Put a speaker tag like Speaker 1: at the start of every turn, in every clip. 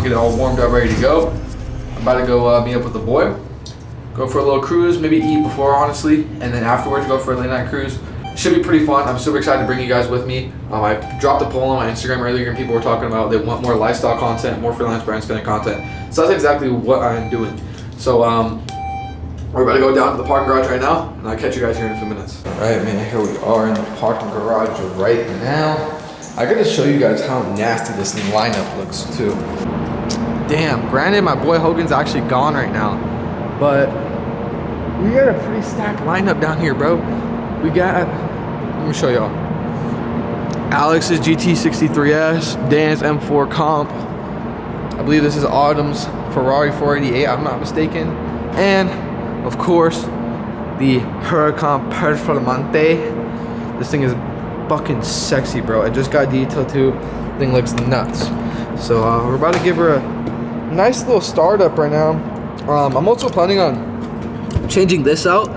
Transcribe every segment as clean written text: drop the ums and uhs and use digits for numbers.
Speaker 1: get it all warmed up, ready to go. I'm about to go meet up with the boy. Go for a little cruise, maybe eat before, honestly, and then afterwards go for a late night cruise. Should be pretty fun. I'm super excited to bring you guys with me. I dropped a poll on my Instagram earlier and people were talking about they want more lifestyle content, more freelance brand spinning content. So that's exactly what I'm doing. So we're about to go down to the parking garage right now, and I'll catch you guys here in a few minutes. All right, man, here we are in the parking garage right now. I gotta show you guys how nasty this lineup looks too. Damn, granted my boy Hogan's actually gone right now, but we got a pretty stacked lineup down here, bro. We got, let me show y'all. Alex's GT63S, Dan's M4 Comp. I believe this is Autumn's Ferrari 488, I'm not mistaken. And of course, the Huracan Performante. This thing is fucking sexy, bro. I just got detailed too. Thing looks nuts. So we're about to give her a nice little startup right now. I'm also planning on changing this out.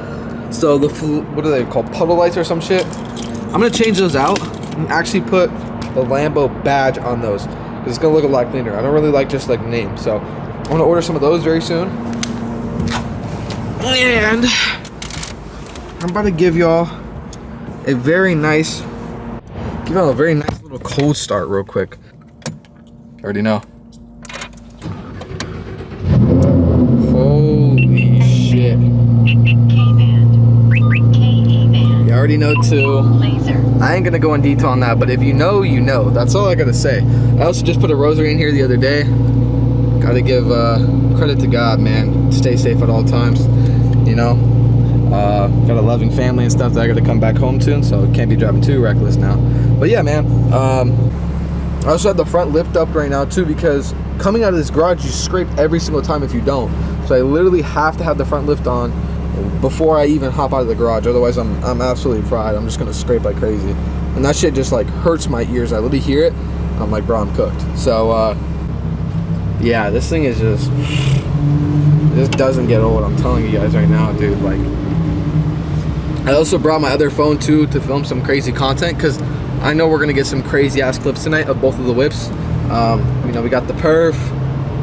Speaker 1: So the, what are they called? Puddle lights or some shit. I'm gonna change those out and actually put the Lambo badge on those, because it's gonna look a lot cleaner. I don't really like just like name. So I'm gonna order some of those very soon. And I'm about to give y'all a very nice, little cold start real quick. You already know. Holy shit. You already know too. I ain't gonna go in detail on that, but if you know, you know. That's all I gotta say. I also just put a rosary in here the other day. Gotta give credit to God, man. Stay safe at all times, you know. Got a loving family and stuff that I gotta come back home to, so can't be driving too reckless now. But yeah, man. I also have the front lift up right now too, because coming out of this garage, you scrape every single time if you don't. So I literally have to have the front lift on before I even hop out of the garage. Otherwise, I'm absolutely fried. I'm just gonna scrape like crazy, and that shit just like hurts my ears. I literally hear it. I'm like, bro, I'm cooked. So yeah, this thing is this doesn't get old. I'm telling you guys right now, dude. Like, I also brought my other phone too to film some crazy content, because I know we're gonna get some crazy ass clips tonight of both of the whips. You know, we got the Perf,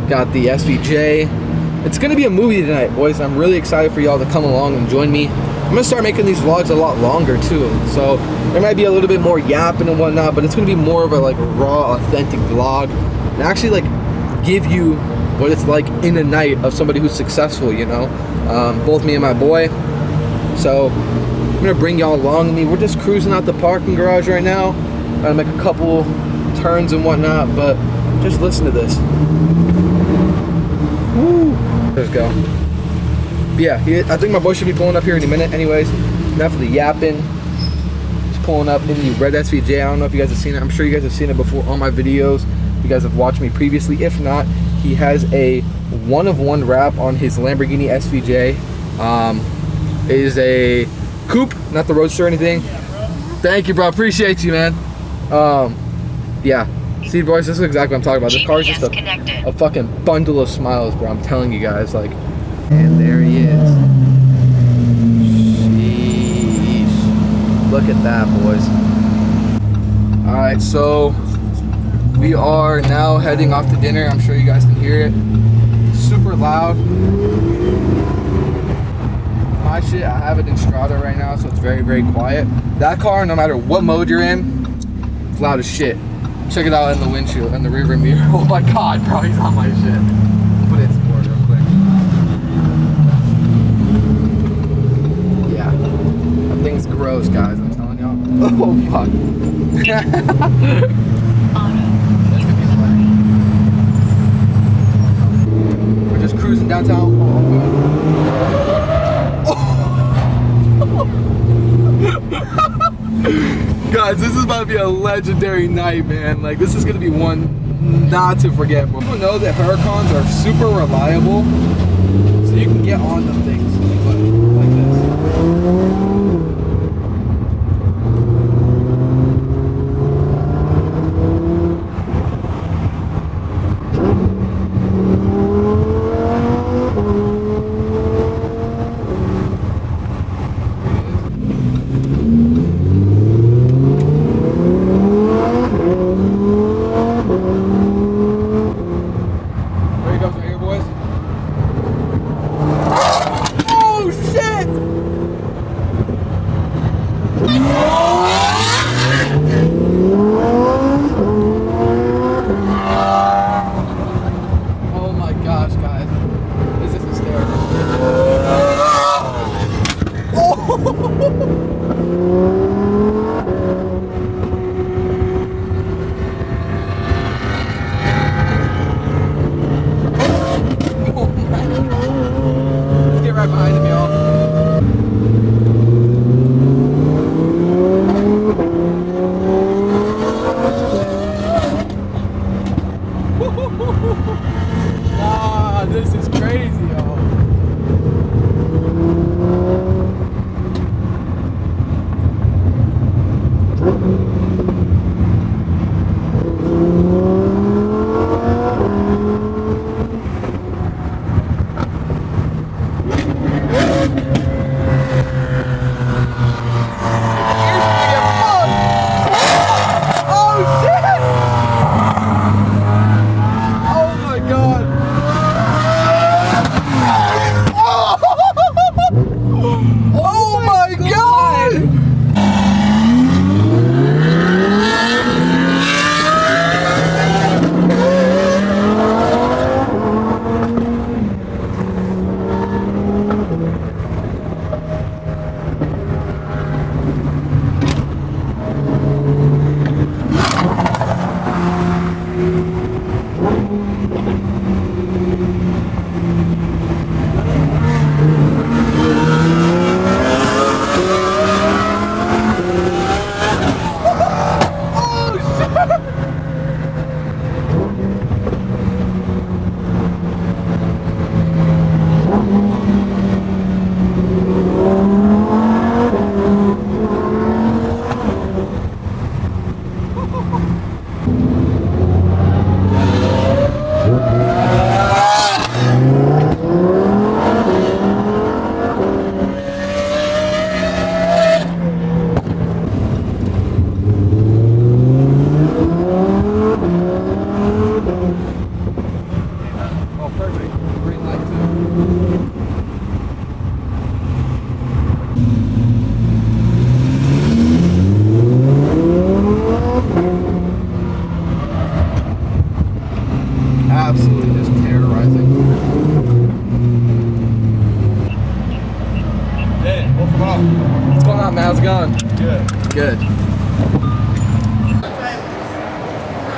Speaker 1: got the SVJ. It's gonna be a movie tonight, boys. I'm really excited for y'all to come along and join me. I'm gonna start making these vlogs a lot longer too, so there might be a little bit more yapping and whatnot, but it's gonna be more of a like raw, authentic vlog, and actually like give you what it's like in a night of somebody who's successful, you know. Both me and my boy. So I'm gonna bring y'all along with me. We're just cruising out the parking garage right now. Gonna make a couple turns and whatnot, but just listen to this. Woo. Let's go. Yeah, I think my boy should be pulling up here in a minute. Anyways, enough of the yapping. He's pulling up in the red SVJ. I don't know if you guys have seen it. I'm sure you guys have seen it before on my videos. You guys have watched me previously. If not, he has a one-of-one wrap on his Lamborghini SVJ. It is a coupe, not the roadster or anything. Thank you, bro. Appreciate you, man. Yeah. See, boys, this is exactly what I'm talking about. This car is just a fucking bundle of smiles, bro. I'm telling you guys, like. And there he is. Sheesh. Look at that, boys. All right, so we are now heading off to dinner. I'm sure you guys can hear it. Super loud. My shit, I have it in Strada right now, so it's very, very quiet. That car, no matter what mode you're in, it's loud as shit. Check it out in the windshield, in the rear view mirror. Oh my God, bro, he's on my shit. Put it in sport real quick. Yeah, that thing's gross, guys, I'm telling y'all. Oh, fuck. We're just cruising downtown. Guys, this is about to be a legendary night, man. Like, this is gonna be one not to forget. People know that Huracans are super reliable, so you can get on them things like this.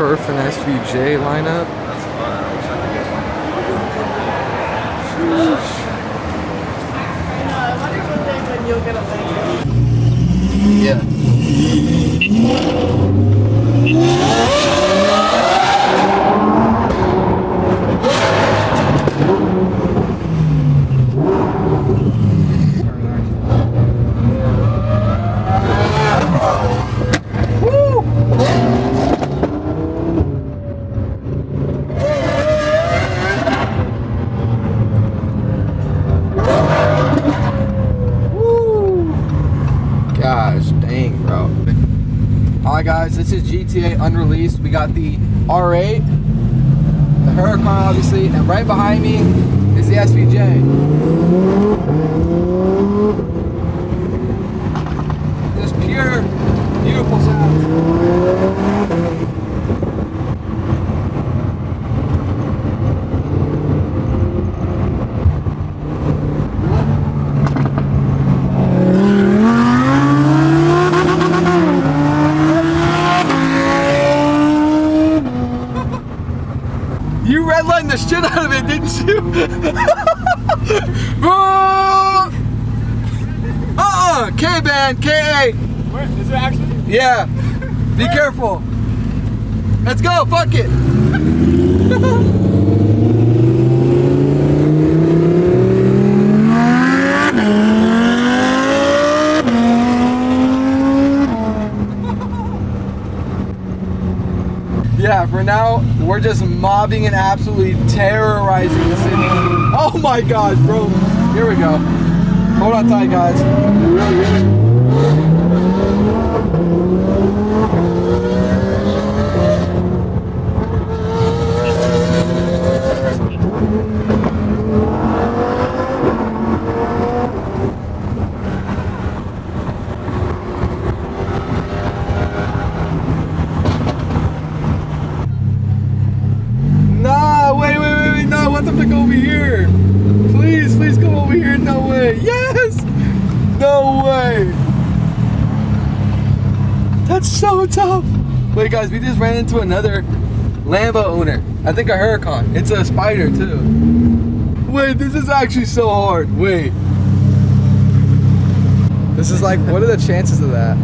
Speaker 1: Perf and SVJ lineup.
Speaker 2: That's fun. I wish I could get one.
Speaker 3: I wonder one day when you'll get a Lancer.
Speaker 1: Yeah. Gosh dang, bro. Alright guys, this is GTA Unreleased. We got the R8, the Huracan obviously, and right behind me is the SVJ. Just pure, beautiful sounds. You redlined the shit out of it, didn't you? K-band, K-A.
Speaker 2: Where? Is there actually?
Speaker 1: Yeah. Be careful. Let's go, fuck it. Yeah, for now, we're just mobbing and absolutely terrorizing the city. Oh my god, bro. Here we go. Hold on tight, guys. Nah, wait, no, I want them to go over here. Please come over here, no way. Yes! No way. That's so tough. Wait guys, we just ran into another Lambo owner. I think a Huracan. It's a Spider too. Wait, this is actually so hard. Wait. This is like, what are the chances of that?